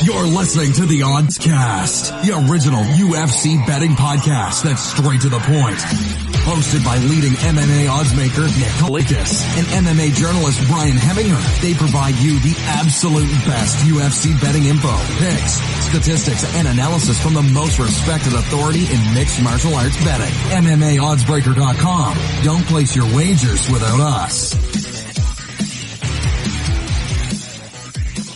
You're listening to the Oddscast, the original UFC betting podcast that's straight to the point. Hosted by leading MMA oddsmaker Nick Kalikas and MMA journalist Brian Hemminger. They provide you the absolute best UFC betting info, picks, statistics, and analysis from the most respected authority in mixed martial arts betting. MMAOddsBreaker.com. Don't place your wagers without us.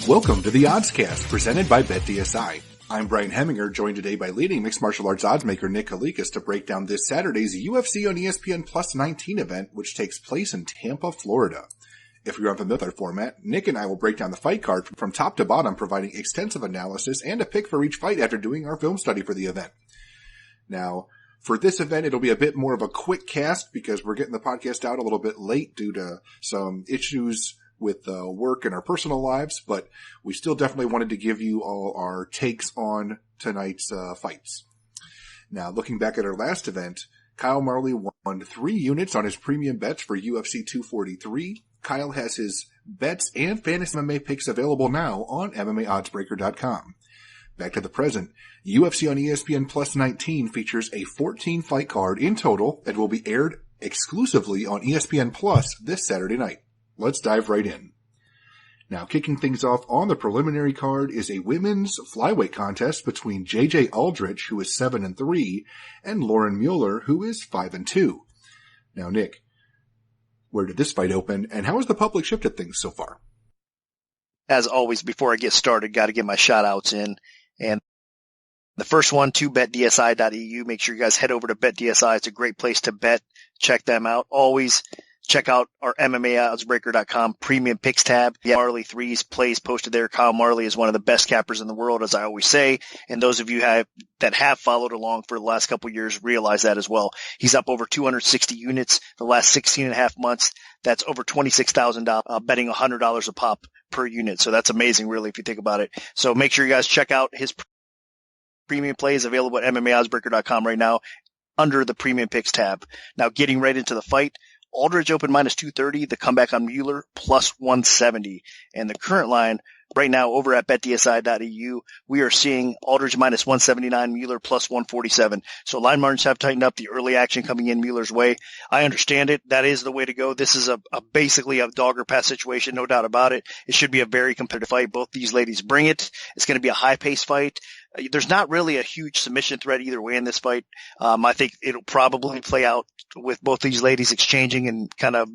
Welcome to the Oddscast, presented by BetDSI. I'm Brian Hemminger, joined today by leading mixed martial arts oddsmaker Nick Kalikas to break down this Saturday's UFC on ESPN Plus 19 event, which takes place in Tampa, Florida. If you're unfamiliar with our format, Nick and I will break down the fight card from top to bottom, providing extensive analysis and a pick for each fight after doing our film study for the event. Now, for this event, it'll be a bit more of a quick cast because we're getting the podcast out a little bit late due to some issues with work and our personal lives, but we still definitely wanted to give you all our takes on tonight's fights. Now, looking back at our last event, Kyle Marley won 3 units on his premium bets for UFC 243. Kyle has his bets and fantasy MMA picks available now on MMAOddsBreaker.com. Back to the present, UFC on ESPN Plus 19 features a 14-fight card in total that will be aired exclusively on ESPN Plus this Saturday night. Let's dive right in. Now, kicking things off on the preliminary card is a women's flyweight contest between JJ Aldrich, who is 7-3, and Lauren Mueller, who is 5-2. Now, Nick, where did this fight open, and how has the public shifted things so far? As always, before I get started, got to get my shout-outs in. And the first one, to betdsi.eu. Make sure you guys head over to BetDSI. It's a great place to bet. Check them out. Always check out our MMAOddsBreaker.com premium picks tab. Yeah, Marley 3's plays posted there. Kyle Marley is one of the best cappers in the world, as I always say. And those of you that have followed along for the last couple of years realize that as well. He's up over 260 units the last 16 and a half months. That's over $26,000, betting $100 a pop per unit. So that's amazing, really, if you think about it. So make sure you guys check out his premium plays available at MMAOddsBreaker.com right now under the premium picks tab. Now, getting right into the fight. Aldridge open minus 230, the comeback on Mueller plus 170. And the current line right now over at betdsi.eu, we are seeing Aldridge minus 179, Mueller plus 147. So line margins have tightened up, the early action coming in Mueller's way. I understand it. That is the way to go. This is basically a dog or pass situation, no doubt about it. It should be a very competitive fight. Both these ladies bring it. It's going to be a high-paced fight. There's not really a huge submission threat either way in this fight. I think it'll probably play out with both these ladies exchanging and kind of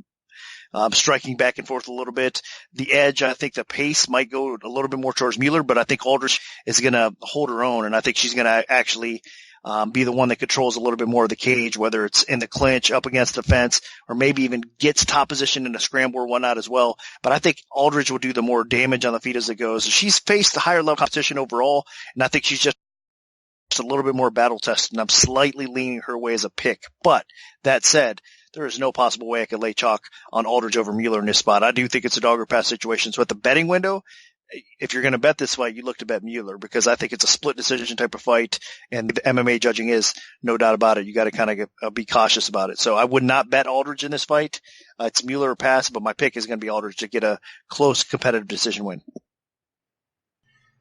striking back and forth a little bit. The edge, I think the pace might go a little bit more towards Mueller, but I think Aldrich is going to hold her own, and I think she's going to actually be the one that controls a little bit more of the cage, whether it's in the clinch, up against the fence, or maybe even gets top position in a scramble or whatnot as well. But I think Aldridge will do the more damage on the feet as it goes. She's faced the higher level competition overall, and I think she's just a little bit more battle tested, and I'm slightly leaning her way as a pick. But that said, there is no possible way I could lay chalk on Aldridge over Mueller in this spot. I do think it's a dog or pass situation. So at the betting window, if you're going to bet this fight, you look to bet Mueller because I think it's a split decision type of fight, and the MMA judging is no doubt about it. You got to kind of be cautious about it. So I would not bet Aldridge in this fight. It's Mueller or pass, but my pick is going to be Aldridge to get a close competitive decision win.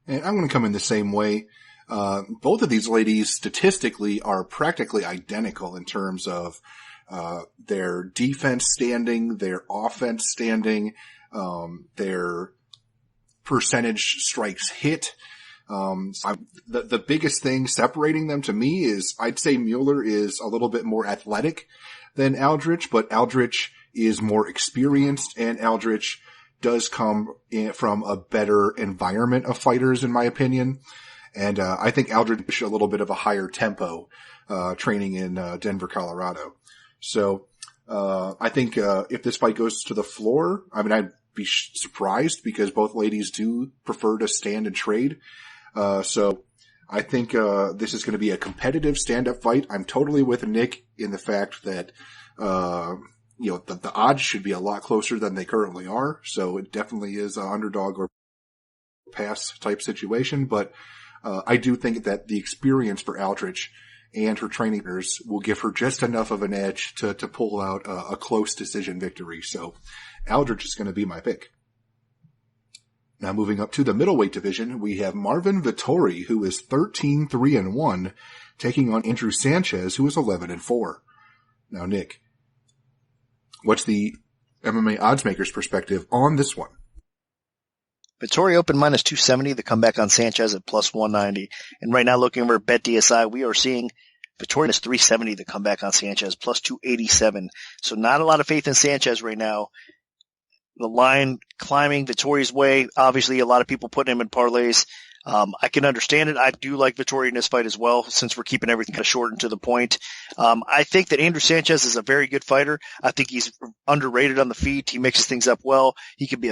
And I'm going to come in the same way. Both of these ladies statistically are practically identical in terms of their defense standing, their offense standing, their percentage strikes hit. The biggest thing separating them to me is I'd say Mueller is a little bit more athletic than Aldrich, but Aldrich is more experienced, and Aldrich does come from a better environment of fighters, in my opinion. And I think Aldrich a little bit of a higher tempo training in Denver, Colorado. So I think if this fight goes to the floor, I mean, I'd be surprised because both ladies do prefer to stand and trade. So I think this is going to be a competitive stand-up fight. I'm totally with Nick in the fact that the odds should be a lot closer than they currently are. So it definitely is an underdog or pass type situation. But I do think that the experience for Aldrich and her trainers will give her just enough of an edge to pull out a close decision victory. So Aldrich is going to be my pick. Now moving up to the middleweight division, we have Marvin Vettori, who is 13-3-1, taking on Andrew Sanchez, who is 11-4. Now, Nick, what's the MMA oddsmaker's perspective on this one? Vettori open minus 270, the comeback on Sanchez at plus 190. And right now, looking over at BetDSI, we are seeing Vettori minus 370, the comeback on Sanchez, plus 287. So not a lot of faith in Sanchez right now. The line climbing Vettori's way. Obviously, a lot of people putting him in parlays. I can understand it. I do like Vettori in this fight as well, since we're keeping everything kind of short and to the point. I think that Andrew Sanchez is a very good fighter. I think he's underrated on the feet. He mixes things up well. He can be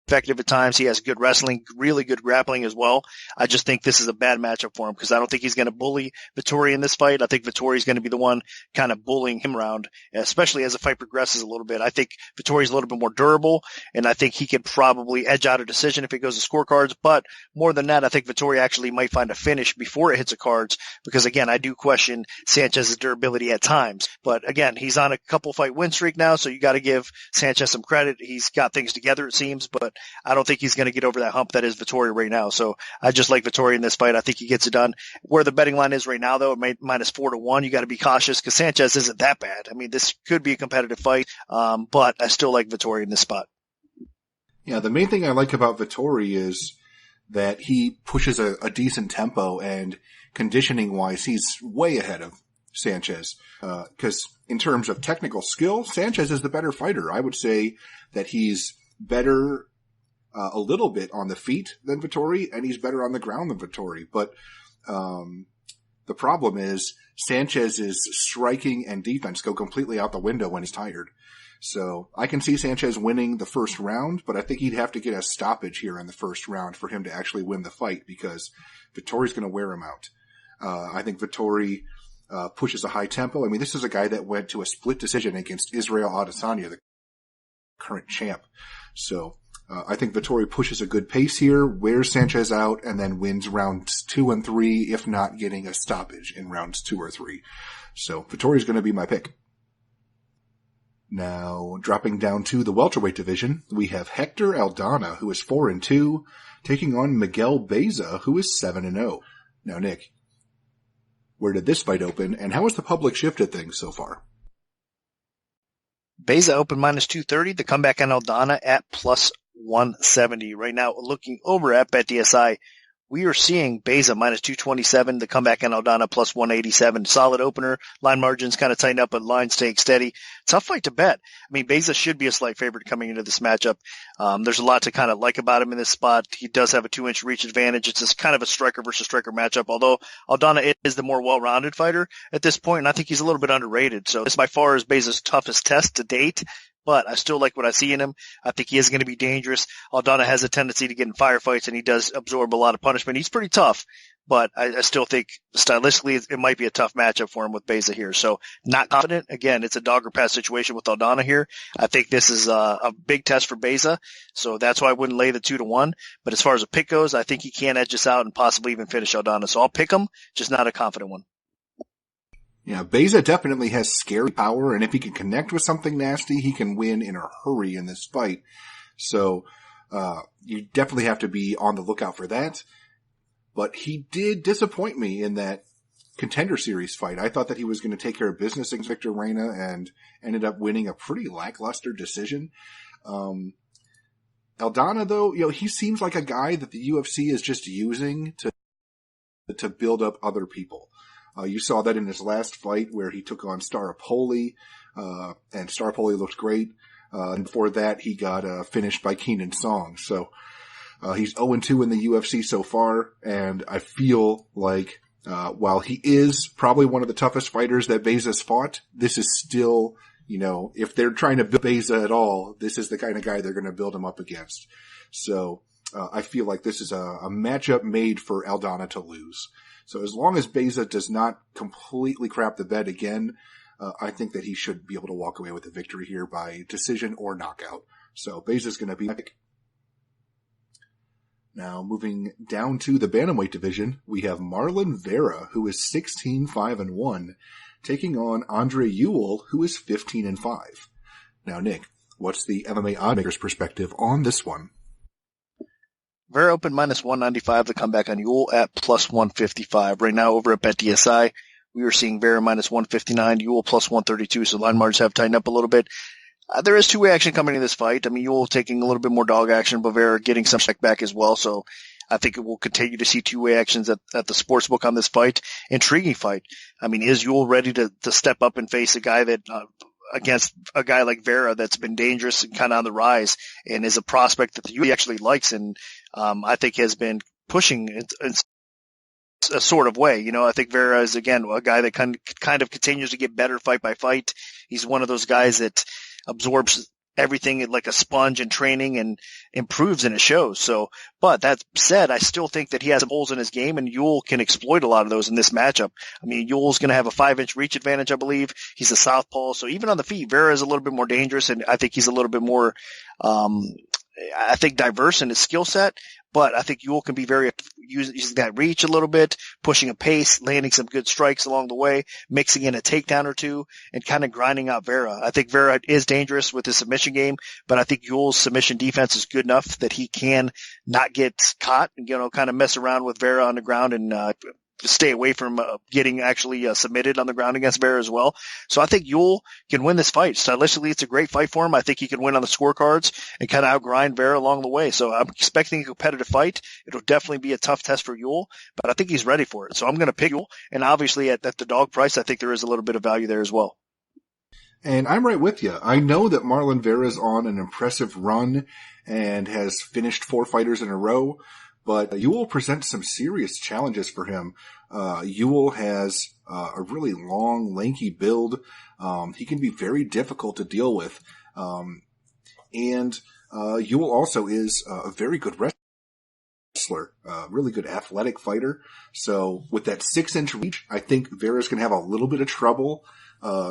effective at times. He has good wrestling, really good grappling as well. I just think this is a bad matchup for him because I don't think he's going to bully Vettori in this fight. I think Vettori is going to be the one kind of bullying him around, especially as the fight progresses a little bit. I think Vettori is a little bit more durable, and I think he could probably edge out a decision if it goes to scorecards. But more than that, I think Vettori actually might find a finish before it hits the cards because, again, I do question Sanchez's durability at times. But, again, he's on a couple fight win streak now, so you got to give Sanchez some credit. He's got things together, it seems, but I don't think he's going to get over that hump that is Vettori right now. So I just like Vettori in this fight. I think he gets it done. Where the betting line is right now, though, minus 4-1. You got to be cautious because Sanchez isn't that bad. I mean, this could be a competitive fight, but I still like Vettori in this spot. Yeah, the main thing I like about Vettori is that he pushes a decent tempo, and conditioning-wise, he's way ahead of Sanchez. Because in terms of technical skill, Sanchez is the better fighter. I would say that he's better a little bit on the feet than Vettori, and he's better on the ground than Vettori. But the problem is Sanchez's striking and defense go completely out the window when he's tired. So I can see Sanchez winning the first round, but I think he'd have to get a stoppage here in the first round for him to actually win the fight because Vettori's going to wear him out. I think Vettori pushes a high tempo. I mean, this is a guy that went to a split decision against Israel Adesanya, the current champ. So I think Vettori pushes a good pace here, wears Sanchez out, and then wins rounds 2 and 3, if not getting a stoppage in rounds 2 or 3. So Vettori's going to be my pick. Now, dropping down to the welterweight division, we have Hector Aldana, who is 4-2, taking on Miguel Beza, who is 7-0. Now, Nick, where did this fight open, and how has the public shifted things so far? Beza open minus 230, the comeback on Aldana at plus 170. Right now, looking over at BetDSI, we are seeing Beza minus 227, the comeback on Aldana plus 187. Solid opener. Line margins kind of tighten up, but line staying steady. Tough fight to bet. I mean, Beza should be a slight favorite coming into this matchup. There's a lot to kind of like about him in this spot. He does have a 2-inch reach advantage. It's just kind of a striker versus striker matchup, although Aldana is the more well-rounded fighter at this point, and I think he's a little bit underrated. So this by far is Beza's toughest test to date. But I still like what I see in him. I think he is going to be dangerous. Aldana has a tendency to get in firefights, and he does absorb a lot of punishment. He's pretty tough, but I still think stylistically it might be a tough matchup for him with Beza here. So not confident. Again, it's a dog or pass situation with Aldana here. I think this is a big test for Beza, so that's why I wouldn't lay the 2-1. But as far as a pick goes, I think he can edge us out and possibly even finish Aldana. So I'll pick him, just not a confident one. Yeah, Beza definitely has scary power, and if he can connect with something nasty, he can win in a hurry in this fight. So you definitely have to be on the lookout for that. But he did disappoint me in that Contender Series fight. I thought that he was going to take care of business against Victor Reina and ended up winning a pretty lackluster decision. Aldana, though, he seems like a guy that the UFC is just using to build up other people. You saw that in his last fight where he took on Staropoli, and Staropoli looked great. And before that, he got finished by Keenan Song. So he's 0-2 in the UFC so far, and I feel like while he is probably one of the toughest fighters that Beza's fought, this is still, if they're trying to build Beza at all, this is the kind of guy they're going to build him up against. So I feel like this is a matchup made for Aldana to lose. So as long as Beza does not completely crap the bed again, I think that he should be able to walk away with a victory here by decision or knockout. So Beza's going to be my pick. Now moving down to the bantamweight division, we have Marlon Vera, who is 16-5-1, taking on Andre Ewell, who is 15-5. Now, Nick, what's the MMA oddmaker's perspective on this one? Vera opened minus 195. The comeback on Ewell at plus 155. Right now over at BetDSI, we are seeing Vera minus 159, Ewell plus 132. So line margins have tightened up a little bit. There is two-way action coming in this fight. I mean, Ewell taking a little bit more dog action, but Vera getting some check back as well. So I think it will continue to see two-way actions at the sportsbook on this fight. Intriguing fight. I mean, is Ewell ready to step up and face a guy that against a guy like Vera that's been dangerous and kind of on the rise and is a prospect that the UFC actually likes and I think has been pushing in a sort of way. You know, I think Vera is, again, a guy that kind of continues to get better fight by fight. He's one of those guys that absorbs everything like a sponge in training and improves and it shows. So, but that said, I still think that he has some holes in his game and Ewell can exploit a lot of those in this matchup. I mean, Ewell's going to have a 5-inch reach advantage, I believe. He's a southpaw. So even on the feet, Vera is a little bit more dangerous and I think he's a little bit more, I think diverse in his skill set, but I think Ewell can be very using that reach a little bit, pushing a pace, landing some good strikes along the way, mixing in a takedown or two, and kind of grinding out Vera. I think Vera is dangerous with his submission game, but I think Ewell's submission defense is good enough that he can not get caught and, you know, kind of mess around with Vera on the ground and stay away from getting actually submitted on the ground against Vera as well. So I think Ewell can win this fight. Stylistically, it's a great fight for him. I think he can win on the scorecards and kind of outgrind Vera along the way. So I'm expecting a competitive fight. It'll definitely be a tough test for Ewell, but I think he's ready for it. So I'm going to pick Ewell. And obviously at the dog price, I think there is a little bit of value there as well. And I'm right with you. I know that Marlon Vera's on an impressive run and has finished 4 fighters in a row. But Ewell presents some serious challenges for him. Ewell has a really long, lanky build. He can be very difficult to deal with. And Ewell also is a very good wrestler, really good athletic fighter. So with that 6-inch reach, I think Vera's going to have a little bit of trouble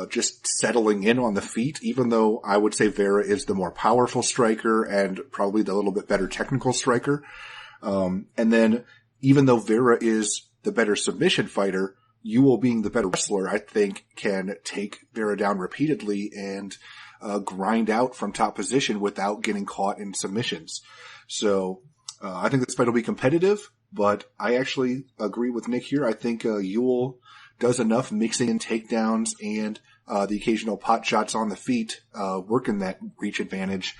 just settling in on the feet, even though I would say Vera is the more powerful striker and probably the little bit better technical striker. And then even though Vera is the better submission fighter, Ewell being the better wrestler, I think can take Vera down repeatedly and grind out from top position without getting caught in submissions. So I think this fight will be competitive, but I actually agree with Nick here. I think Ewell does enough mixing in takedowns and the occasional pot shots on the feet, working that reach advantage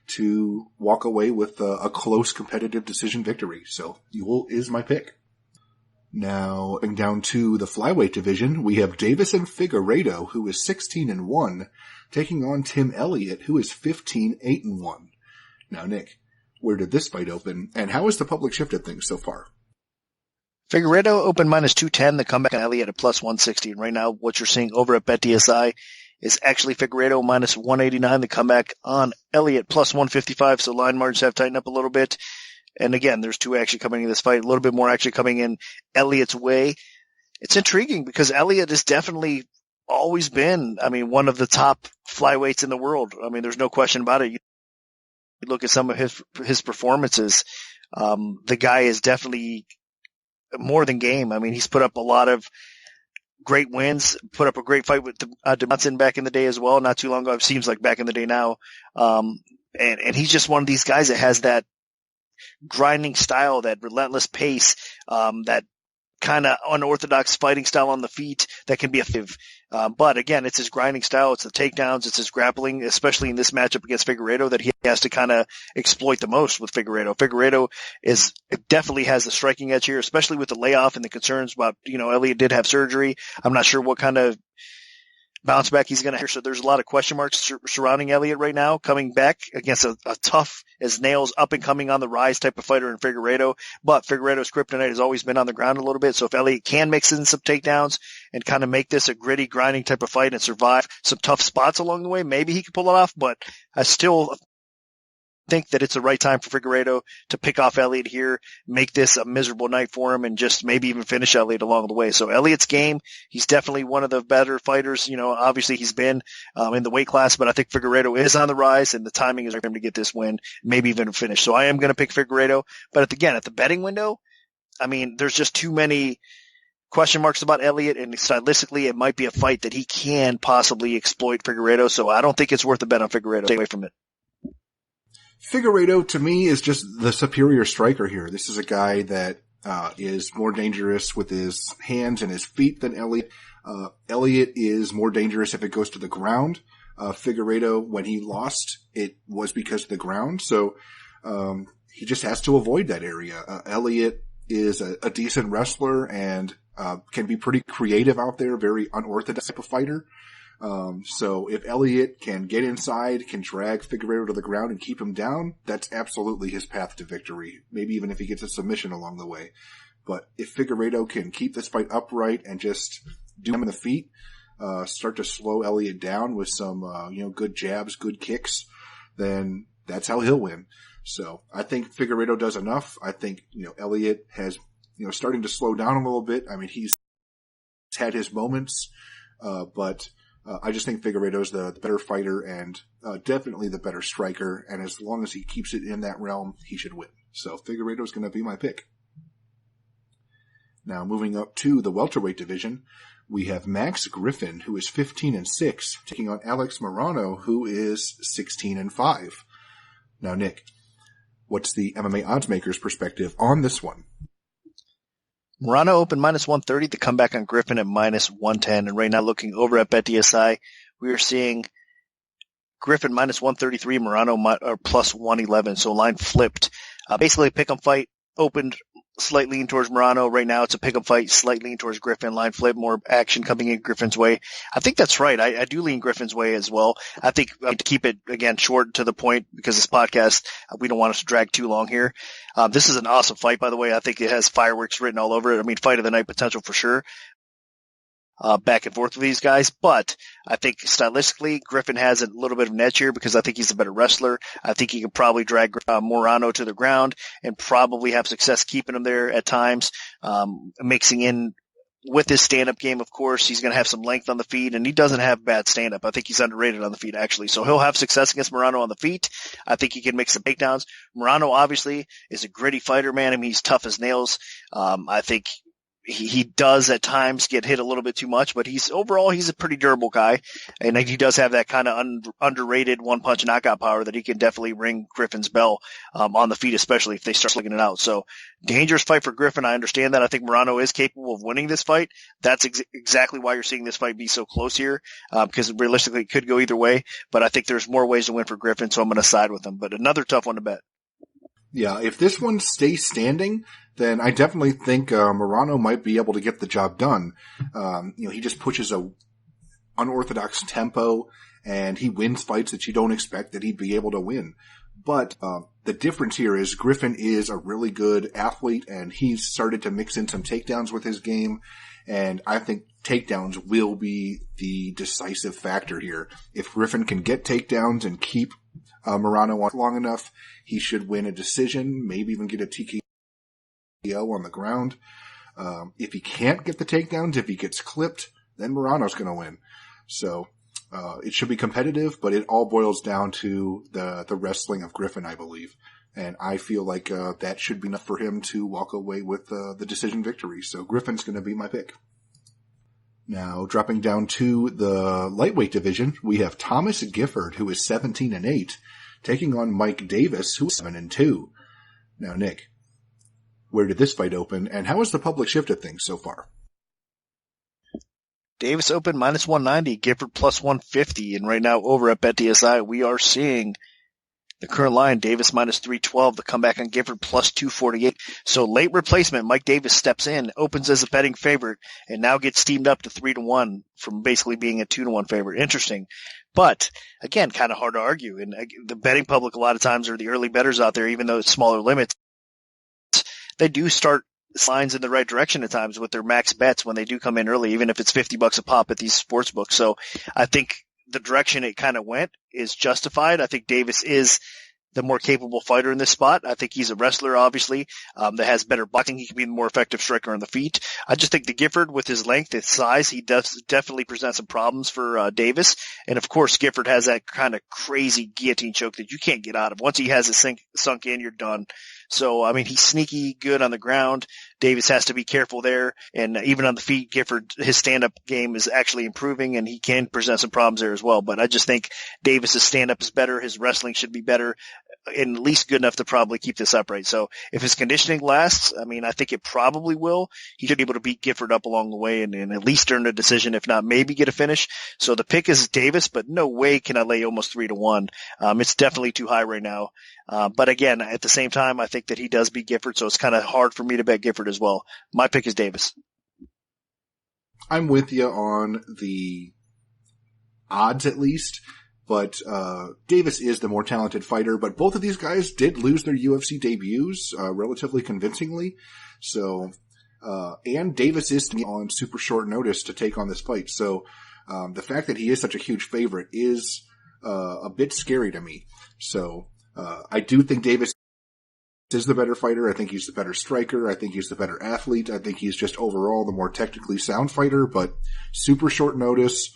to walk away with a close competitive decision victory. So Ewell is my pick. Now, going down to the flyweight division, we have Davison Figueiredo, who is 16-1, taking on Tim Elliott, who is 15-8-1. Now, Nick, where did this fight open, and how has the public shifted things so far? Figueiredo opened minus 210, the comeback on Elliott at plus 160. And right now, what you're seeing over at BetDSI is actually Figueiredo minus 189, the comeback on Elliott plus 155. So line margins have tightened up a little bit. And again, there's two action coming in this fight, a little bit more action coming in Elliott's way. It's intriguing because Elliott has definitely always been, I mean, one of the top flyweights in the world. I mean, there's no question about it. You look at some of his performances. The guy is definitely more than game. I mean, he's put up a lot of great wins, put up a great fight with Johnson back in the day as well, not too long ago. It seems like back in the day now. And he's just one of these guys that has that grinding style, that relentless pace, that kind of unorthodox fighting style on the feet that can be effective. But again, it's his grinding style. It's the takedowns. It's his grappling, especially in this matchup against Figueiredo, that he has to kind of exploit the most with Figueiredo. Figueiredo definitely has the striking edge here, especially with the layoff and the concerns about, Elliott did have surgery. I'm not sure what kind of bounce back he's going to have. So there's a lot of question marks surrounding Elliott right now, coming back against a tough as nails, up and coming on the rise type of fighter in Figueiredo. But Figueiredo's kryptonite has always been on the ground a little bit. So if Elliott can mix in some takedowns and kind of make this a gritty, grinding type of fight and survive some tough spots along the way, maybe he can pull it off. But I still think that it's the right time for Figueiredo to pick off Elliott here, make this a miserable night for him, and just maybe even finish Elliott along the way. So Elliott's game, he's definitely one of the better fighters. Obviously he's been in the weight class, but I think Figueiredo is on the rise, and the timing is for him to get this win, maybe even finish. So I am going to pick Figueiredo. But again, at the betting window, I mean, there's just too many question marks about Elliott, and stylistically, it might be a fight that he can possibly exploit Figueiredo. So I don't think it's worth a bet on Figueiredo. Stay away from it. Figueiredo, to me, is just the superior striker here. This is a guy that is more dangerous with his hands and his feet than Elliott. Elliott is more dangerous if it goes to the ground. Figueiredo, when he lost, it was because of the ground. So he just has to avoid that area. Elliott is a decent wrestler and can be pretty creative out there, very unorthodox type of fighter. So if Elliott can get inside, can drag Figueiredo to the ground and keep him down, that's absolutely his path to victory. Maybe even if he gets a submission along the way. But if Figueiredo can keep this fight upright and just do him in the feet, start to slow Elliott down with some, good jabs, good kicks, then that's how he'll win. So I think Figueiredo does enough. I think, Elliott has, starting to slow down a little bit. I mean, he's had his moments, but I just think Figueiredo's the better fighter and definitely the better striker. And as long as he keeps it in that realm, he should win. So Figueiredo's going to be my pick. Now moving up to the welterweight division, we have Max Griffin, who is 15-6, taking on Alex Morano, who is 16-5. Now, Nick, what's the MMA oddsmaker's perspective on this one? Morano opened -130, the comeback on Griffin at -110. And right now, looking over at BetDSI, we are seeing Griffin -133, Morano +111. So line flipped. Basically, a pick'em fight opened slightly lean towards Morano. Right now, it's a pick'em fight, slightly lean towards Griffin. Line flip, more action coming in Griffin's way. I think that's right. I do lean Griffin's way as well. I think to keep it, again, short to the point, because this podcast, we don't want us to drag too long here. This is an awesome fight, by the way. I think it has fireworks written all over it. I mean, fight of the night potential for sure. Back and forth with these guys, but I think stylistically, Griffin has a little bit of an edge here because I think he's a better wrestler. I think he can probably drag Morano to the ground and probably have success keeping him there at times, mixing in with his stand-up game. Of course, he's going to have some length on the feet, and he doesn't have bad stand-up. I think he's underrated on the feet, actually. So he'll have success against Morano on the feet. I think he can make some takedowns. Morano, obviously, is a gritty fighter, man. I mean, he's tough as nails. I think he does at times get hit a little bit too much, but he's a pretty durable guy. And he does have that kind of underrated one-punch knockout power that he can definitely ring Griffin's bell on the feet, especially if they start slugging it out. So dangerous fight for Griffin. I understand that. I think Morano is capable of winning this fight. That's exactly why you're seeing this fight be so close here, because realistically it could go either way. But I think there's more ways to win for Griffin, so I'm going to side with him. But another tough one to bet. Yeah, if this one stays standing, then I definitely think Morano might be able to get the job done. He just pushes a unorthodox tempo, and he wins fights that you don't expect that he'd be able to win. But the difference here is Griffin is a really good athlete, and he's started to mix in some takedowns with his game. And I think takedowns will be the decisive factor here. If Griffin can get takedowns and keep Morano on long enough, he should win a decision, maybe even get a TKO on the ground. If he can't get the takedowns, if he gets clipped, then Morano's going to win. So it should be competitive, but it all boils down to the wrestling of Griffin, I believe. And I feel like that should be enough for him to walk away with the decision victory. So Griffin's going to be my pick. Now, dropping down to the lightweight division, we have Thomas Gifford, who is 17-8, taking on Mike Davis, who is 7-2. Now, Nick, where did this fight open, and how has the public shifted things so far? Davis opened -190, Gifford +150, and right now over at BetDSI, we are seeing the current line, Davis -312, the comeback on Gifford +248. So late replacement, Mike Davis steps in, opens as a betting favorite, and now gets steamed up to 3-1 from basically being a 2-1 favorite. Interesting. But again, kind of hard to argue. And the betting public a lot of times are the early bettors out there, even though it's smaller limits. They do start lines in the right direction at times with their max bets when they do come in early, even if it's $50 a pop at these sports books. So I think the direction it kind of went is justified. I think Davis is the more capable fighter in this spot. I think he's a wrestler, obviously, that has better boxing. He can be the more effective striker on the feet. I just think the Gifford, with his length, his size, he does definitely present some problems for Davis. And of course, Gifford has that kind of crazy guillotine choke that you can't get out of. Once he has it sunk in, you're done. So, I mean, he's sneaky good on the ground. Davis has to be careful there. And even on the feet, Gifford, his stand-up game is actually improving, and he can present some problems there as well. But I just think Davis's stand-up is better. His wrestling should be better. and at least good enough to probably keep this upright. So if his conditioning lasts, I mean, I think it probably will. He should be able to beat Gifford up along the way and at least earn a decision, if not maybe get a finish. So the pick is Davis, but no way can I lay almost 3-1. It's definitely too high right now. But again, at the same time, I think that he does beat Gifford, so it's kind of hard for me to bet Gifford as well. My pick is Davis. I'm with you on the odds at least. But Davis is the more talented fighter, but both of these guys did lose their UFC debuts relatively convincingly. So, and Davis is on super short notice to take on this fight. So, the fact that he is such a huge favorite is a bit scary to me. So, I do think Davis is the better fighter. I think he's the better striker. I think he's the better athlete. I think he's just overall the more technically sound fighter, but super short notice.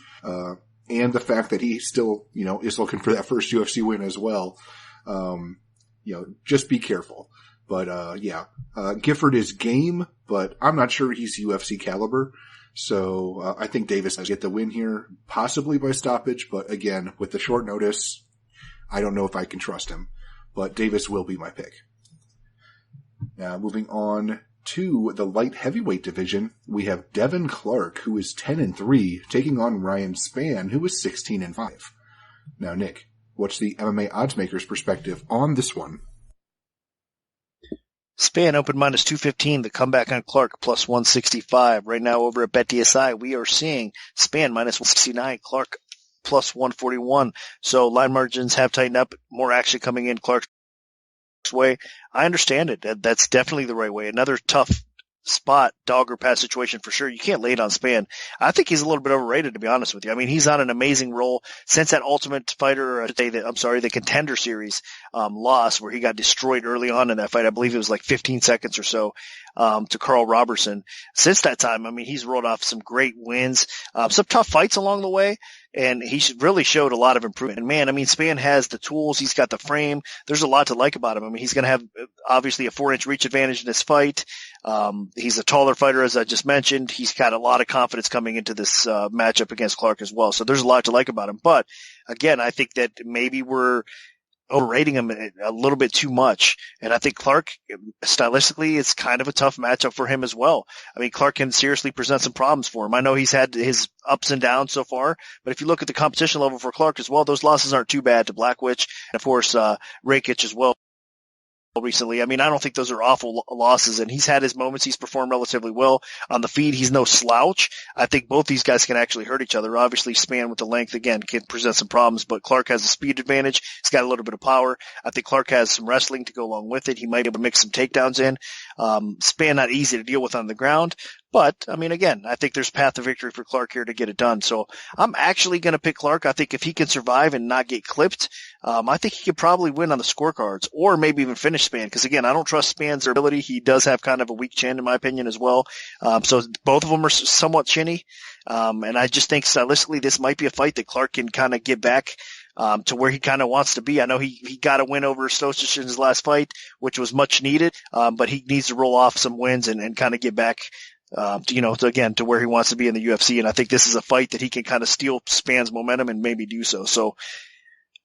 And the fact that he still, is looking for that first UFC win as well. Just be careful. But, Gifford is game, but I'm not sure he's UFC caliber. So, I think Davis does get the win here, possibly by stoppage. But again, with the short notice, I don't know if I can trust him, but Davis will be my pick. Now, moving on to the light heavyweight division, we have Devin Clark, who is 10-3, taking on Ryan Spann, who is 16-5. Now, Nick, what's the MMA oddsmaker's perspective on this one? Spann open minus 215, the comeback on Clark plus 165. Right now over at BetDSI, we are seeing Spann minus 169, Clark plus 141. So line margins have tightened up, more action coming in Clark's way. I understand it. That's definitely the right way. Another tough spot, dog or pass situation for sure. You can't lay it on Spann. I think he's a little bit overrated, to be honest with you. I mean, he's on an amazing roll since that Ultimate Fighter, the Contender Series loss where he got destroyed early on in that fight. I believe it was like 15 seconds or so to Carl Robertson. Since that time, I mean, he's rolled off some great wins, some tough fights along the way. And he really showed a lot of improvement. And man, I mean, Spann has the tools. He's got the frame. There's a lot to like about him. I mean, he's going to have obviously a 4-inch reach advantage in this fight. He's a taller fighter, as I just mentioned. He's got a lot of confidence coming into this matchup against Clark as well. So there's a lot to like about him. But again, I think that maybe we're overrating him a little bit too much. And I think Clark, stylistically, it's kind of a tough matchup for him as well. I mean, Clark can seriously present some problems for him. I know he's had his ups and downs so far, but if you look at the competition level for Clark as well, those losses aren't too bad to Blackwitch and, of course, Rakic as well recently. I mean, I don't think those are awful losses, and he's had his moments. He's performed relatively well on the feed. He's no slouch. I think both these guys can actually hurt each other. Obviously, Spann with the length, again, can present some problems, but Clark has a speed advantage. He's got a little bit of power. I think Clark has some wrestling to go along with it. He might be able to mix some takedowns in. Spann not easy to deal with on the ground, but, I mean, again, I think there's path to victory for Clark here to get it done. So I'm actually going to pick Clark. I think if he can survive and not get clipped, I think he could probably win on the scorecards or maybe even finish Spann. Because, again, I don't trust Spann's ability. He does have kind of a weak chin, in my opinion, as well. So both of them are somewhat chinny. And I just think stylistically this might be a fight that Clark can kind of get back to where he kind of wants to be. I know he got a win over Stosic in his last fight, which was much needed, but he needs to roll off some wins and kind of get back to where he wants to be in the UFC. And I think this is a fight that he can kind of steal Spann's momentum and maybe do so. So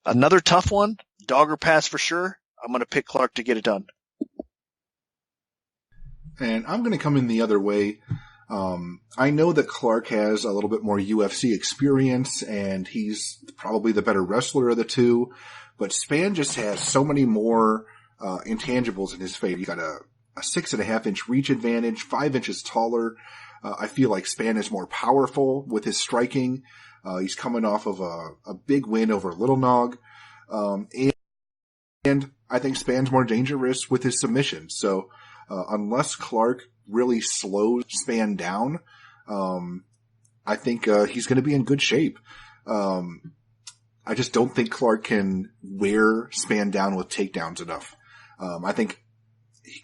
another tough one, dog or pass for sure. I'm going to pick Clark to get it done. And I'm going to come in the other way. I know that Clark has a little bit more UFC experience, and he's probably the better wrestler of the two. But Spann just has so many more intangibles in his favor. He's got a 6.5-inch reach advantage, 5 inches taller. I feel like Spann is more powerful with his striking. He's coming off of a big win over Little Nog. And I think Spann's more dangerous with his submission. So unless Clark really slows Spann down, I think he's going to be in good shape. I just don't think Clark can wear Spann down with takedowns enough. I think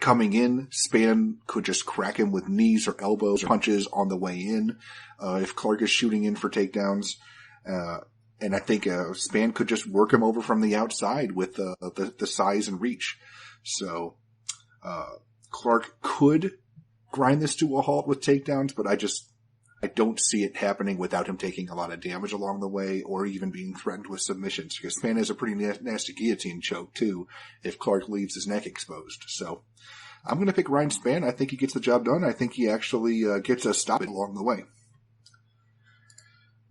coming in, Spann could just crack him with knees or elbows or punches on the way in if Clark is shooting in for takedowns. And I think Spann could just work him over from the outside with the size and reach. So Clark could grind this to a halt with takedowns, but I I don't see it happening without him taking a lot of damage along the way or even being threatened with submissions, because Spann has a pretty nasty guillotine choke too if Clark leaves his neck exposed. So I'm going to pick Ryan Spann. I think he gets the job done. I think he actually gets a stop along the way.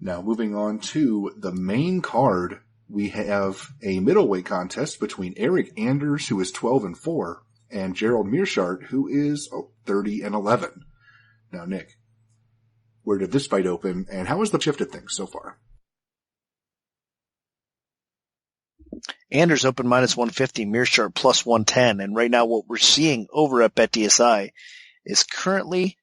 Now moving on to the main card, we have a middleweight contest between Eric Anders, who is 12-4, and Gerald Meerschaert, who is 30-11. Now, Nick, where did this fight open, and how has the shifted things so far? Anders open -150, Meerschaert +110, and right now what we're seeing over at BetDSI is currently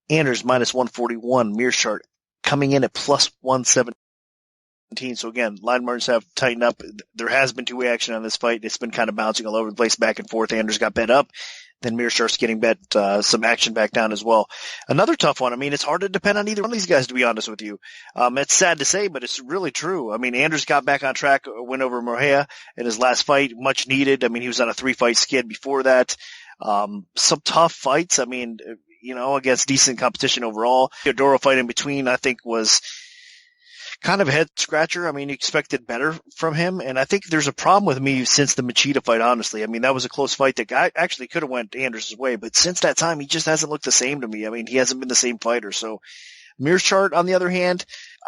Anders -141, Meerschaert coming in at +117. So again, line margins have tightened up. There has been two-way action on this fight. It's been kind of bouncing all over the place, back and forth. Anders got bet up. Then Meerschaert's getting bet some action back down as well. Another tough one. I mean, it's hard to depend on either one of these guys, to be honest with you. It's sad to say, but it's really true. I mean, Anders got back on track, win over Mejia in his last fight, much needed. I mean, he was on a 3-fight skid before that. Some tough fights. I mean, against decent competition overall. Teodoro fight in between, I think, was kind of a head scratcher. I mean, you expected better from him. And I think there's a problem with me since the Machida fight, honestly. I mean, that was a close fight that actually could have went Anders' way. But since that time, he just hasn't looked the same to me. I mean, he hasn't been the same fighter. So Meerschaert, on the other hand,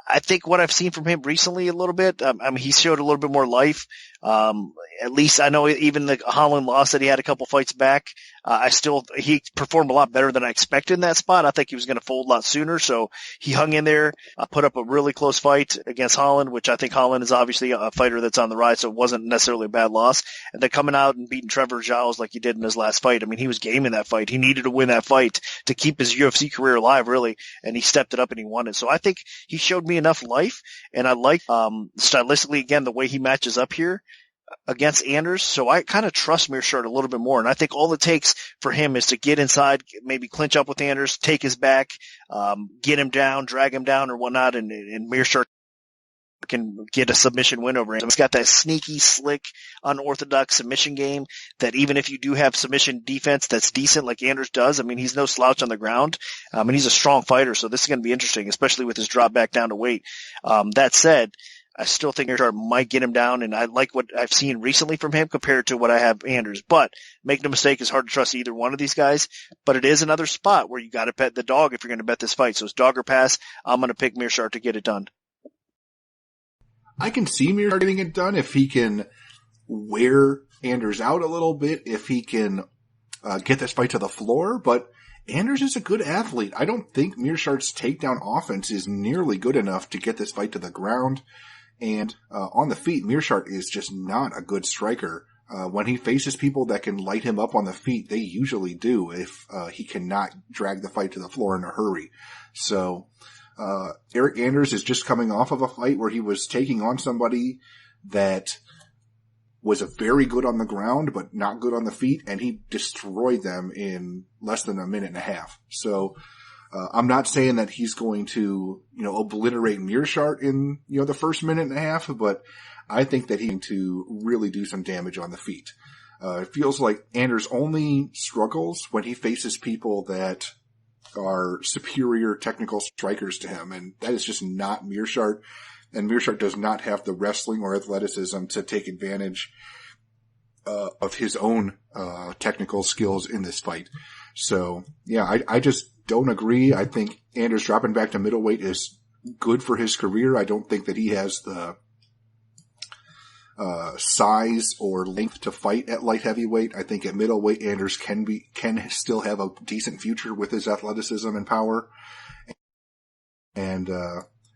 I think what I've seen from him recently a little bit, I mean, he showed a little bit more life. At least I know even the Holland loss that he had a couple fights back, he performed a lot better than I expected in that spot. I think he was going to fold a lot sooner. So he hung in there, put up a really close fight against Holland, which I think Holland is obviously a fighter that's on the rise. So it wasn't necessarily a bad loss. And then coming out and beating Trevor Giles like he did in his last fight. I mean, he was game in that fight. He needed to win that fight to keep his UFC career alive, really. And he stepped it up and he won it. So I think he showed me enough life. And I like, stylistically, again, the way he matches up here against Anders. So I kind of trust Meerschaert a little bit more. And I think all it takes for him is to get inside, maybe clinch up with Anders, take his back, get him down, drag him down or whatnot. And Meerschaert can get a submission win over him. He's got that sneaky, slick, unorthodox submission game that even if you do have submission defense that's decent like Anders does, I mean, he's no slouch on the ground. And he's a strong fighter. So this is going to be interesting, especially with his drop back down to weight. That said, I still think Meerschaert might get him down, and I like what I've seen recently from him compared to what I have Anders. But make no mistake, it's hard to trust either one of these guys. But it is another spot where you got to bet the dog if you're going to bet this fight. So it's dog or pass. I'm going to pick Meerschaert to get it done. I can see Meerschaert getting it done if he can wear Anders out a little bit, if he can get this fight to the floor. But Anders is a good athlete. I don't think Meerschaert's takedown offense is nearly good enough to get this fight to the ground. And on the feet, Meerschaert is just not a good striker. When he faces people that can light him up on the feet, they usually do if he cannot drag the fight to the floor in a hurry. So Eric Anders is just coming off of a fight where he was taking on somebody that was very good on the ground but not good on the feet, and he destroyed them in less than a minute and a half. So I'm not saying that he's going to, obliterate Meerschaert in, the first minute and a half, but I think that he's going to really do some damage on the feet. It feels like Anders only struggles when he faces people that are superior technical strikers to him, and that is just not Meerschaert. And Meerschaert does not have the wrestling or athleticism to take advantage of his own technical skills in this fight. So, yeah, I just don't agree. I think Anders dropping back to middleweight is good for his career. I don't think that he has the size or length to fight at light heavyweight. I think at middleweight, Anders can still have a decent future with his athleticism and power. And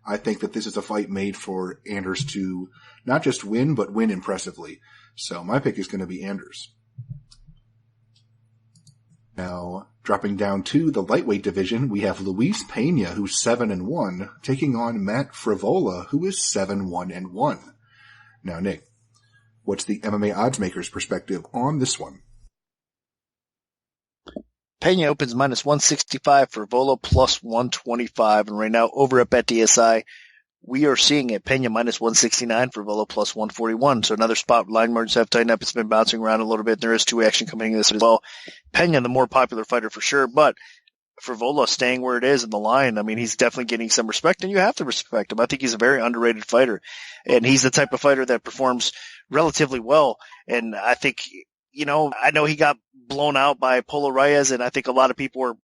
I think that this is a fight made for Anders to not just win, but win impressively. So my pick is going to be Anders. Now, dropping down to the lightweight division, we have Luis Pena, who's 7-1, taking on Matt Frivola, who is 7-1-1. Now, Nick, what's the MMA oddsmaker's perspective on this one? Pena opens -165, Frivola +125, and right now over at BetDSI, we are seeing it Pena -169, Frivola +141. So another spot. Line margins have tightened up. It's been bouncing around a little bit. There is two action coming in this as well. Pena, the more popular fighter for sure, but Frevola staying where it is in the line, I mean, he's definitely getting some respect, and you have to respect him. I think he's a very underrated fighter, and he's the type of fighter that performs relatively well. And I think, I know he got blown out by Polo Reyes, and I think a lot of people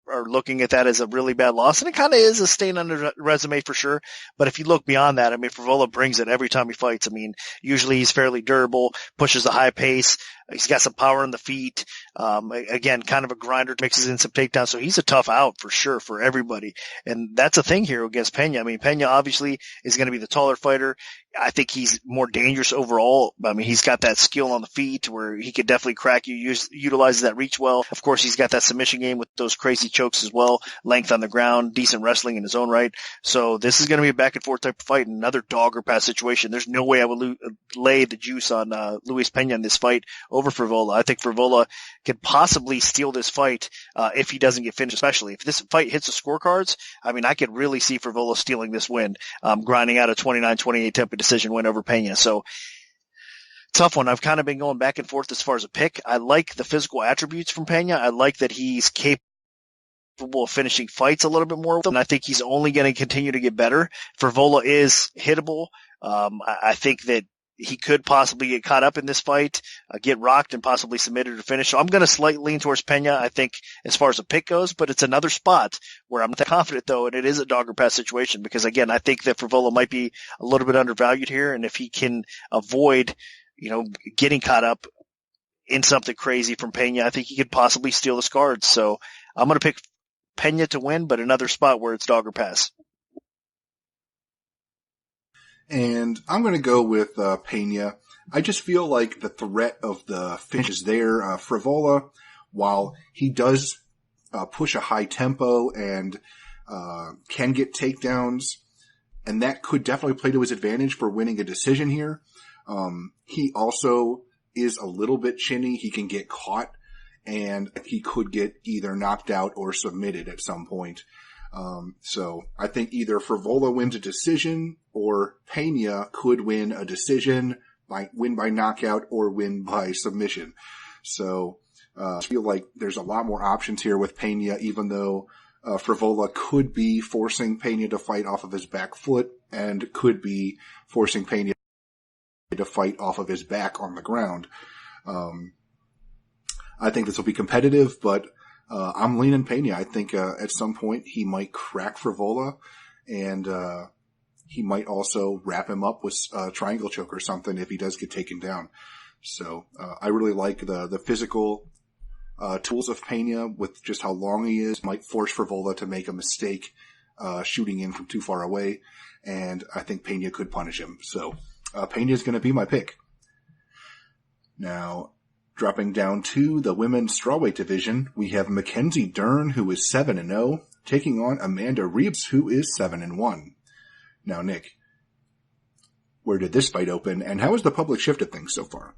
are looking at that as a really bad loss, and it kind of is a stain on the resume for sure. But if you look beyond that, I mean, Frevola brings it every time he fights. I mean, usually he's fairly durable, pushes a high pace. He's got some power in the feet. Again, kind of a grinder, mixes in some takedowns. So he's a tough out for sure for everybody. And that's a thing here against Pena. I mean, Pena obviously is going to be the taller fighter. I think he's more dangerous overall. I mean, he's got that skill on the feet where he could definitely crack you, utilizes that reach well. Of course, he's got that submission game with those crazy chokes as well, length on the ground, decent wrestling in his own right. So this is going to be a back and forth type of fight, another dog or pass situation. There's no way I would lay the juice on Luis Pena in this fight over Frevola. I think Frevola could possibly steal this fight if he doesn't get finished, especially if this fight hits the scorecards. I mean, I could really see Frevola stealing this win, grinding out a 29-28 tempo decision win over Pena. So tough one. I've kind of been going back and forth as far as a pick. I like the physical attributes from Pena. I like that he's capable of finishing fights a little bit more with them, and I think he's only going to continue to get better. Frevola is hittable. I think that he could possibly get caught up in this fight, get rocked, and possibly submitted or finish. So I'm going to slightly lean towards Pena, I think, as far as a pick goes, but it's another spot where I'm not confident, though, and it is a dog or pass situation because, again, I think that Frevola might be a little bit undervalued here, and if he can avoid, getting caught up in something crazy from Pena, I think he could possibly steal the cards. So I'm going to pick Pena to win, but another spot where it's dog or pass. And I'm going to go with Pena. I just feel like the threat of the finish is there. Frevola, while he does push a high tempo and can get takedowns, and that could definitely play to his advantage for winning a decision here, he also is a little bit chinny. He can get caught, and he could get either knocked out or submitted at some point. So I think either Frevola wins a decision or Pena could win a decision, win by knockout or win by submission. So I feel like there's a lot more options here with Pena, even though Frevola could be forcing Pena to fight off of his back foot and could be forcing Pena to fight off of his back on the ground. I think this will be competitive, but I'm leaning Pena. I think at some point he might crack Frevola, and he might also wrap him up with a triangle choke or something if he does get taken down. So I really like the physical tools of Pena with just how long he is. Might force Frevola to make a mistake shooting in from too far away, and I think Pena could punish him. So Pena is going to be my pick. Now, dropping down to the women's strawweight division, we have Mackenzie Dern, who is 7-0, taking on Amanda Ribas, who is 7-1. Now, Nick, where did this fight open, and how has the public shifted things so far?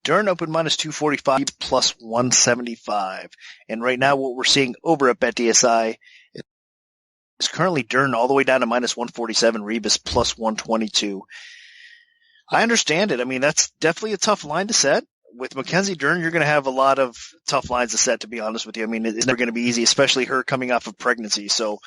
Dern opened minus 245, plus 175. And right now what we're seeing over at BetDSI is currently Dern all the way down to minus 147, Ribas plus 122. I understand it. I mean, that's definitely a tough line to set. With Mackenzie Dern, you're going to have a lot of tough lines to set, to be honest with you. I mean, it's never going to be easy, especially her coming off of pregnancy. So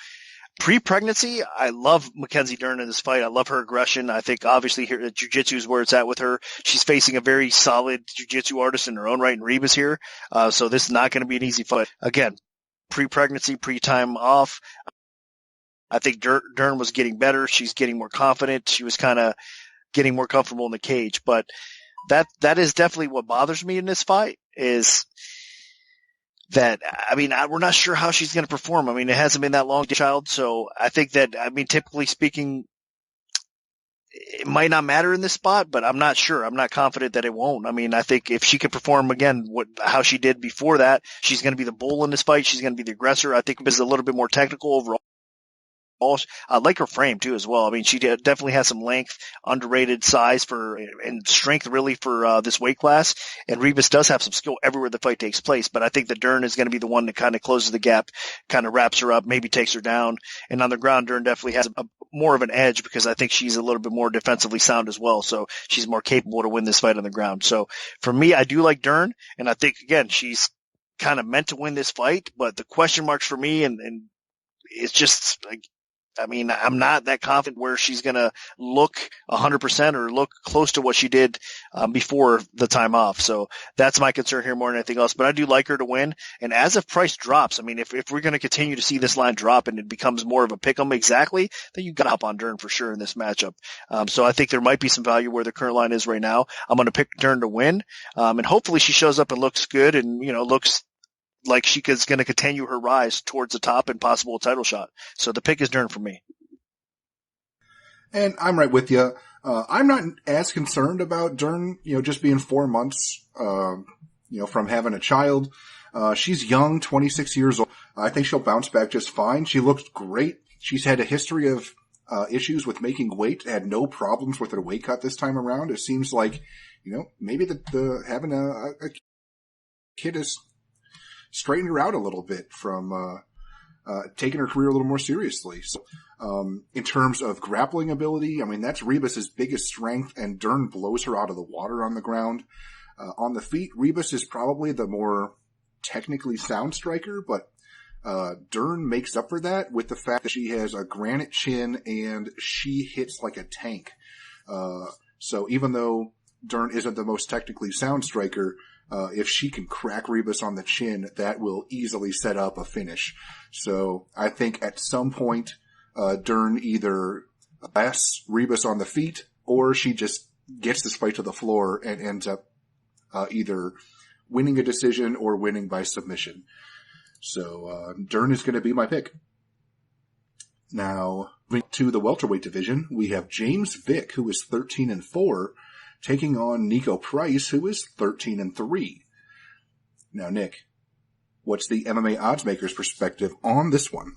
pre-pregnancy, I love Mackenzie Dern in this fight. I love her aggression. I think obviously here jiu-jitsu is where it's at with her. She's facing a very solid jiu-jitsu artist in her own right in Ribas here. So this is not going to be an easy fight. Again, pre-pregnancy, pre-time off. I think Dern was getting better. She's getting more confident. She was kind of getting more comfortable in the cage. But that is definitely what bothers me in this fight is that, I mean, we're not sure how she's going to perform. I mean, it hasn't been that long, child. So I think that, I mean, typically speaking, it might not matter in this spot, but I'm not sure. I'm not confident that it won't. I mean, I think if she could perform again, how she did before that, she's going to be the bull in this fight. She's going to be the aggressor. I think it's a little bit more technical overall. I like her frame too as well. I mean, she definitely has some length, underrated size and strength really for this weight class. And Ribas does have some skill everywhere the fight takes place. But I think that Dern is going to be the one that kind of closes the gap, kind of wraps her up, maybe takes her down. And on the ground, Dern definitely has more of an edge because I think she's a little bit more defensively sound as well. So she's more capable to win this fight on the ground. So for me, I do like Dern, and I think again she's kind of meant to win this fight, but the question marks for me and it's just like, I mean, I'm not that confident where she's going to look 100% or look close to what she did before the time off. So that's my concern here more than anything else. But I do like her to win. And as if price drops, I mean, if we're going to continue to see this line drop and it becomes more of a pick 'em exactly, then you got to hop on Dern for sure in this matchup. So I think there might be some value where the current line is right now. I'm going to pick Dern to win. And hopefully she shows up and looks good and, looks like she is going to continue her rise towards the top and possible title shot. So the pick is Dern for me. And I'm right with you. I'm not as concerned about Dern, just being 4 months, from having a child. She's young, 26 years old. I think she'll bounce back just fine. She looked great. She's had a history of issues with making weight, had no problems with her weight cut this time around. It seems like, maybe the having a kid has straightened her out a little bit from taking her career a little more seriously. So, in terms of grappling ability, I mean, that's Ribas's biggest strength, and Dern blows her out of the water on the ground. On the feet, Ribas is probably the more technically sound striker, but Dern makes up for that with the fact that she has a granite chin and she hits like a tank. So even though Dern isn't the most technically sound striker, if she can crack Ribas on the chin, that will easily set up a finish. So I think at some point, Dern either lasts Ribas on the feet, or she just gets this fight to the floor and ends up either winning a decision or winning by submission. So Dern is going to be my pick. Now, to the welterweight division, we have James Vick, who is 13-4, taking on Nico Price, who is 13-3. Now, Nick, what's the MMA oddsmaker's perspective on this one?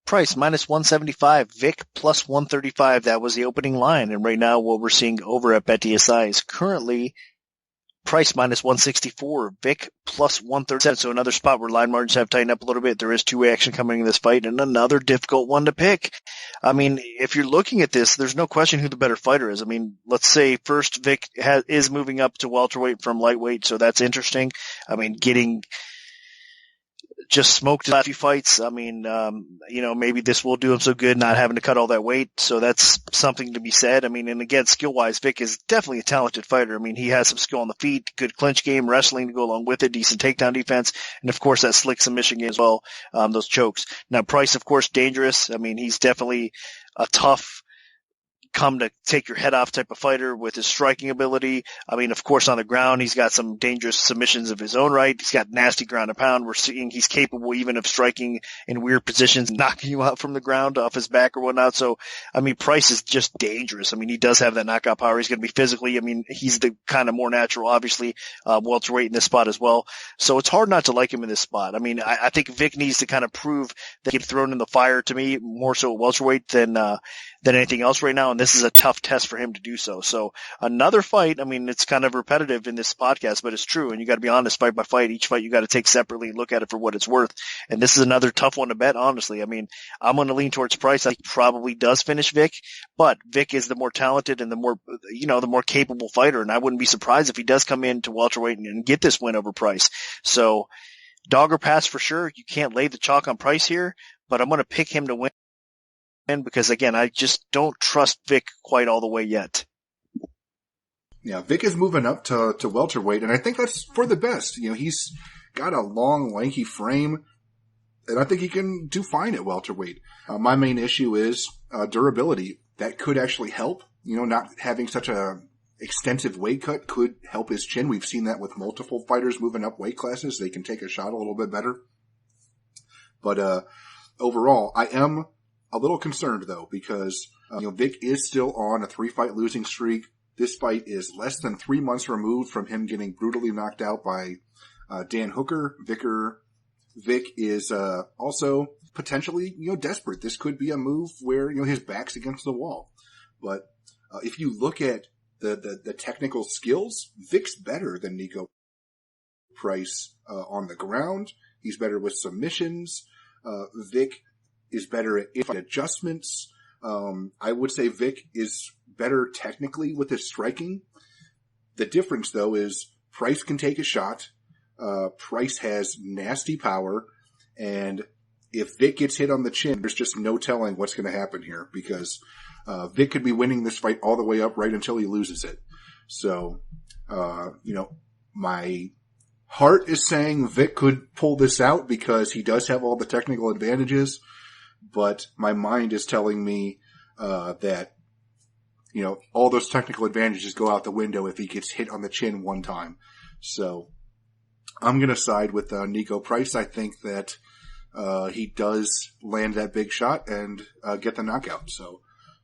Price minus 175, Vick plus 135. That was the opening line. And right now, what we're seeing over at BetDSI is currently Price minus 164, Vick plus 137. So another spot where line margins have tightened up a little bit. There is two-way action coming in this fight, and another difficult one to pick. I mean, if you're looking at this, there's no question who the better fighter is. I mean, let's say first Vick is moving up to welterweight from lightweight, so that's interesting. I mean, getting just smoked the last few fights. I mean, maybe this will do him so good not having to cut all that weight. So that's something to be said. I mean, and again, skill-wise, Vick is definitely a talented fighter. I mean, he has some skill on the feet, good clinch game, wrestling to go along with it, decent takedown defense, and of course that slick submission game as well, those chokes. Now, Price, of course, dangerous. I mean, he's definitely a tough come to take your head off type of fighter with his striking ability. I mean, of course, on the ground, he's got some dangerous submissions of his own right. He's got nasty ground and pound. We're seeing he's capable even of striking in weird positions, knocking you out from the ground off his back or whatnot. So, I mean, Price is just dangerous. I mean, he does have that knockout power. He's going to be physically, I mean, he's the kind of more natural, obviously, welterweight in this spot as well. So it's hard not to like him in this spot. I mean, I think Vick needs to kind of prove that he's thrown in the fire to me more so at welterweight than anything else right now. And this is a tough test for him to do so. So another fight, I mean, it's kind of repetitive in this podcast, but it's true. And you got to be honest, fight by fight. Each fight you got to take separately and look at it for what it's worth. And this is another tough one to bet, honestly. I mean, I'm going to lean towards Price. I think he probably does finish Vick, but Vick is the more talented and the more capable fighter. And I wouldn't be surprised if he does come in to welterweight and get this win over Price. So dog or pass for sure. You can't lay the chalk on Price here, but I'm going to pick him to win. Because again, I just don't trust Vick quite all the way yet. Yeah, Vick is moving up to welterweight, and I think that's for the best. He's got a long, lanky frame, and I think he can do fine at welterweight. My main issue is durability. That could actually help. Not having such a extensive weight cut could help his chin. We've seen that with multiple fighters moving up weight classes. They can take a shot a little bit better. But overall, I am a little concerned, though, because Vick is still on a 3-fight losing streak. This fight is less than 3 months removed from him getting brutally knocked out by Dan Hooker. Vick is also potentially desperate. This could be a move where his back's against the wall. But if you look at the technical skills, Vick's better than Nico Price on the ground. He's better with submissions. Vick is better at adjustments. I would say Vick is better technically with his striking. The difference, though, is Price can take a shot. Price has nasty power, and if Vic gets hit on the chin, there's just no telling what's going to happen here, because Vic could be winning this fight all the way up right until he loses it. So, my heart is saying Vic could pull this out because he does have all the technical advantages, but my mind is telling me that, all those technical advantages go out the window if he gets hit on the chin one time. So I'm going to side with Nico Price. I think that he does land that big shot and get the knockout. So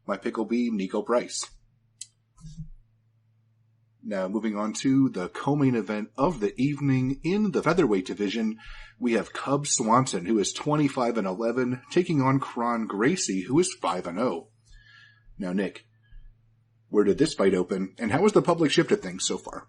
my pick will be Nico Price. Now, moving on to the co-main event of the evening in the featherweight division, we have Cub Swanson, who is 25-11, taking on Kron Gracie, who is 5-0. Now, Nick, where did this fight open, and how has the public shifted things so far?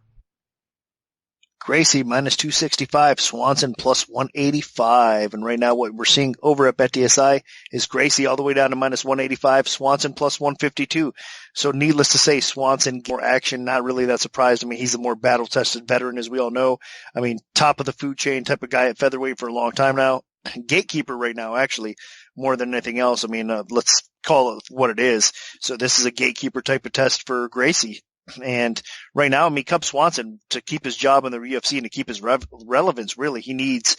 Gracie minus 265, Swanson plus 185. And right now what we're seeing over at BetDSI is Gracie all the way down to minus 185, Swanson plus 152. So needless to say, Swanson more action, not really that surprised. I mean, he's a more battle-tested veteran, as we all know. I mean, top of the food chain type of guy at featherweight for a long time now. Gatekeeper right now, actually, more than anything else. I mean, let's call it what it is. So this is a gatekeeper type of test for Gracie. And right now, I mean, Cub Swanson, to keep his job in the UFC and to keep his relevance, really, he needs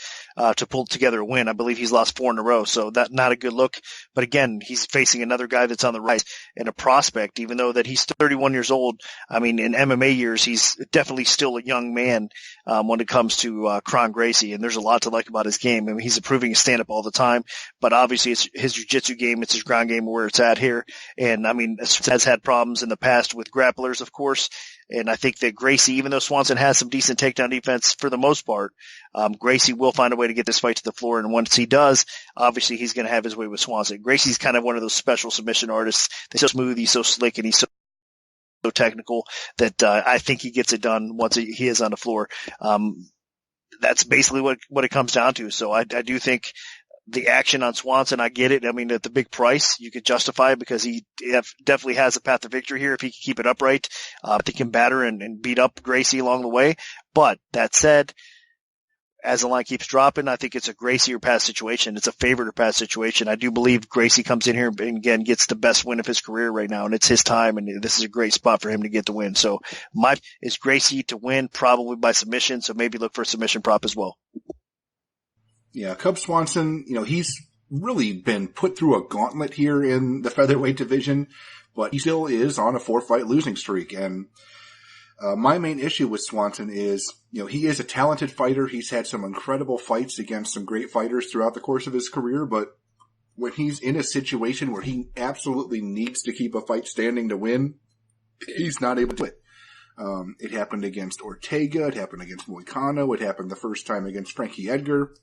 to pull together a win. I believe he's lost 4 in a row, so that's not a good look. But again, he's facing another guy that's on the rise and a prospect, even though that he's 31 years old. I mean, in MMA years, he's definitely still a young man when it comes to Kron Gracie, and there's a lot to like about his game. I mean, he's improving his stand-up all the time, but obviously it's his jiu-jitsu game, it's his ground game where it's at here. And I mean, has had problems in the past with grapplers, of course. And I think that Gracie, even though Swanson has some decent takedown defense for the most part, Gracie will find a way to get this fight to the floor. And once he does, obviously he's going to have his way with Swanson. Gracie's kind of one of those special submission artists. He's so smooth, he's so slick, and he's so technical that I think he gets it done once he is on the floor. That's basically what it comes down to. So I do think the action on Swanson, I get it. I mean, at the big price, you could justify it because he definitely has a path to victory here if he can keep it upright. I think he can batter and beat up Gracie along the way. But that said, as the line keeps dropping, I think it's a Gracie or pass situation. It's a favorite or pass situation. I do believe Gracie comes in here and again gets the best win of his career right now, and it's his time, and this is a great spot for him to get the win. So my is Gracie to win, probably by submission, so maybe look for a submission prop as well. Yeah, Cub Swanson, he's really been put through a gauntlet here in the featherweight division, but he still is on a 4-fight losing streak. And my main issue with Swanson is, he is a talented fighter. He's had some incredible fights against some great fighters throughout the course of his career, but when he's in a situation where he absolutely needs to keep a fight standing to win, he's not able to do it. It happened against Ortega. It happened against Moicano. It happened the first time against Frankie Edgar.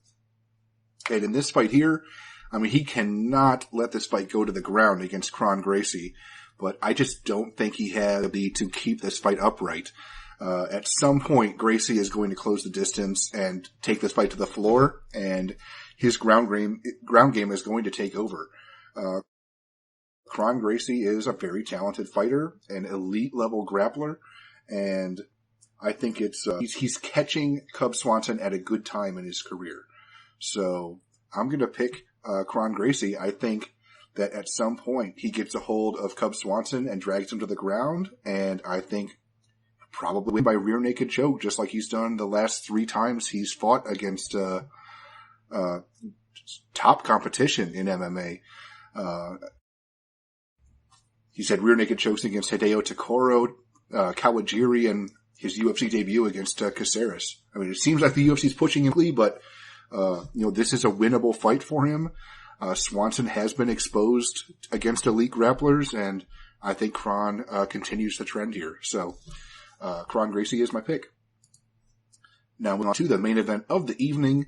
And in this fight here, I mean, he cannot let this fight go to the ground against Kron Gracie, but I just don't think he has the ability to keep this fight upright. At some point, Gracie is going to close the distance and take this fight to the floor, and his ground game is going to take over. Kron Gracie is a very talented fighter, an elite level grappler, and I think he's catching Cub Swanson at a good time in his career. So I'm going to pick Kron Gracie. I think that at some point he gets a hold of Cub Swanson and drags him to the ground, and I think probably win by rear naked choke, just like he's done the last 3 times he's fought against top competition in MMA. He's had rear naked chokes against Hideo Takoro, Kawajiri, and his UFC debut against Caceres. I mean, it seems like the UFC's pushing him, but this is a winnable fight for him. Swanson has been exposed against elite grapplers, and I think Kron continues the trend here. So, Kron Gracie is my pick. Now, moving on to the main event of the evening.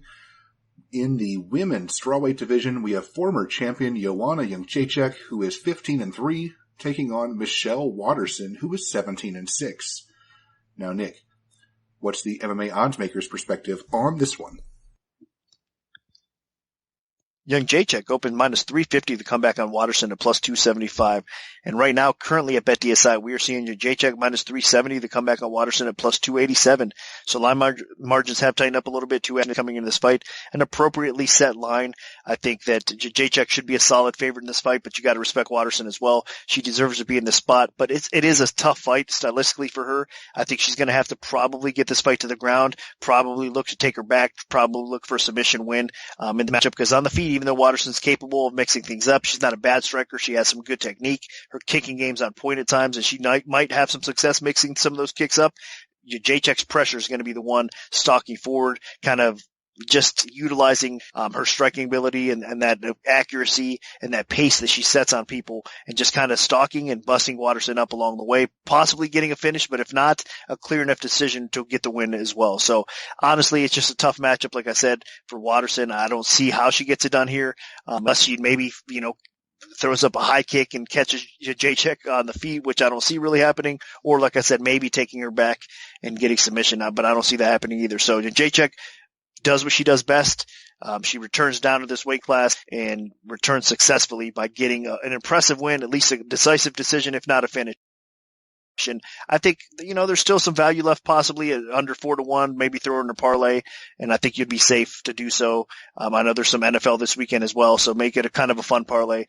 In the women's strawweight division, we have former champion Joanna Jędrzejczyk, who is 15-3, taking on Michelle Waterson, who is 17-6. Now, Nick, what's the MMA oddsmaker's perspective on this one? Jędrzejczyk opened minus 350 to come back on Waterson at plus 275. And right now, currently at BetDSI, we are seeing Jędrzejczyk minus 370 to come back on Waterson at plus 287. So line margins have tightened up a little bit too coming into this fight. An appropriately set line. I think that Jędrzejczyk should be a solid favorite in this fight, but you got to respect Waterson as well. She deserves to be in this spot, but it is a tough fight stylistically for her. I think she's going to have to probably get this fight to the ground, probably look to take her back, probably look for a submission win in the matchup, because on the feet, even though Waterson's capable of mixing things up, she's not a bad striker. She has some good technique. Her kicking game's on point at times, and she might have some success mixing some of those kicks up. Jędrzejczyk's pressure is going to be the one stalking forward, kind of just utilizing her striking ability and that accuracy and that pace that she sets on people, and just kind of stalking and busting Waterson up along the way, possibly getting a finish, but if not, a clear enough decision to get the win as well. So honestly, it's just a tough matchup, like I said, for Waterson. I don't see how she gets it done here, unless she maybe, throws up a high kick and catches Jędrzejczyk on the feet, which I don't see really happening, or like I said, maybe taking her back and getting submission, but I don't see that happening either. So Jędrzejczyk does what she does best. She returns down to this weight class and returns successfully by getting an impressive win, at least a decisive decision, if not a finish. And I think, there's still some value left, possibly at under 4-1, maybe throw in a parlay, and I think you'd be safe to do so. I know there's some NFL this weekend as well, so make it a kind of a fun parlay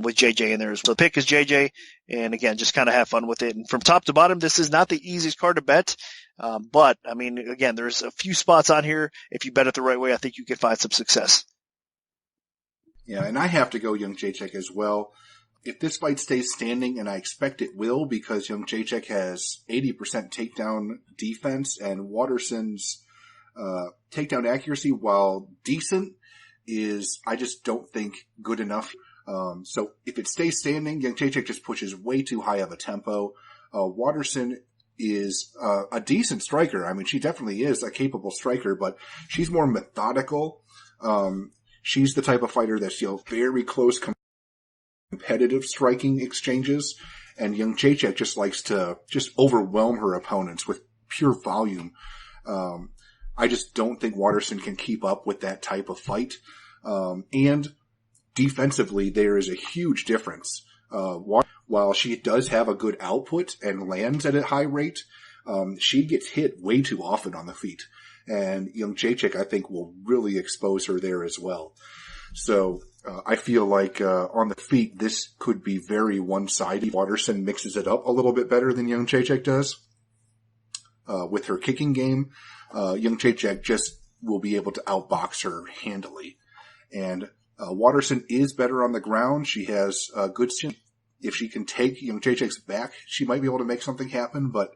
with JJ in there. So the pick is JJ, and again, just kind of have fun with it. And from top to bottom, this is not the easiest card to bet. But I mean, again, there's a few spots on here. If you bet it the right way, I think you can find some success. Yeah, and I have to go Jędrzejczyk as well. If this fight stays standing, and I expect it will, because Jędrzejczyk has 80% takedown defense, and Waterson's takedown accuracy, while decent, I just don't think good enough. So if it stays standing, Jędrzejczyk just pushes way too high of a tempo. Waterson is a decent striker. I mean, she definitely is a capable striker, but she's more methodical. She's the type of fighter that's very close competitive striking exchanges, and Jędrzejczyk just likes to just overwhelm her opponents with pure volume. I just don't think Waterson can keep up with that type of fight. And defensively, there is a huge difference. While she does have a good output and lands at a high rate, she gets hit way too often on the feet. And Jędrzejczyk, I think, will really expose her there as well. So I feel like on the feet, this could be very one-sided. Waterson mixes it up a little bit better than Jędrzejczyk does with her kicking game. Jędrzejczyk just will be able to outbox her handily. And Waterson is better on the ground. She has good shin. If she can take Jędrzejczyk's back, she might be able to make something happen, but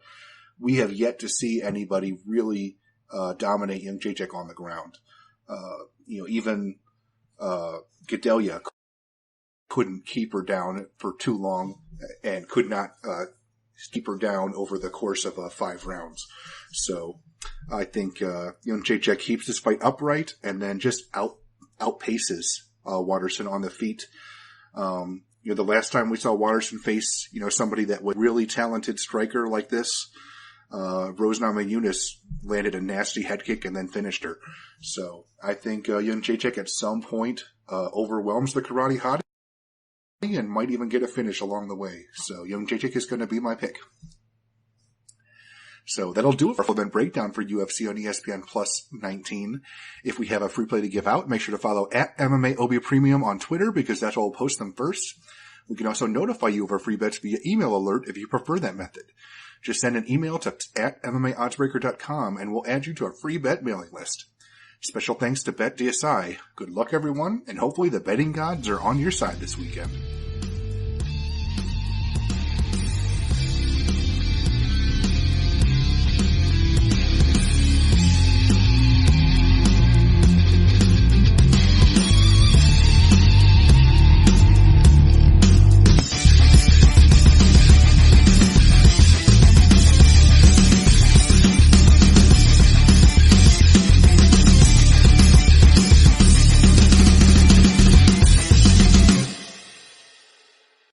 we have yet to see anybody really dominate Jędrzejczyk on the ground. Even Gedelia couldn't keep her down for too long, and could not keep her down over the course of 5 rounds. So I think Jędrzejczyk keeps this fight upright and then just outpaces Waterson on the feet. The last time we saw Waterson face, somebody that was a really talented striker like this, Rose Namajunas landed a nasty head kick and then finished her. So I think Jędrzejczyk at some point overwhelms the Karate Hottie and might even get a finish along the way. So Jędrzejczyk is going to be my pick. So that'll do it for full event breakdown for UFC on ESPN Plus 19. If we have a free play to give out, make sure to follow at MMAOB Premium on Twitter, because that's where we'll post them first. We can also notify you of our free bets via email alert if you prefer that method. Just send an email to at MMAOddsBreaker.com and we'll add you to a free bet mailing list. Special thanks to BetDSI. Good luck, everyone, and hopefully the betting gods are on your side this weekend.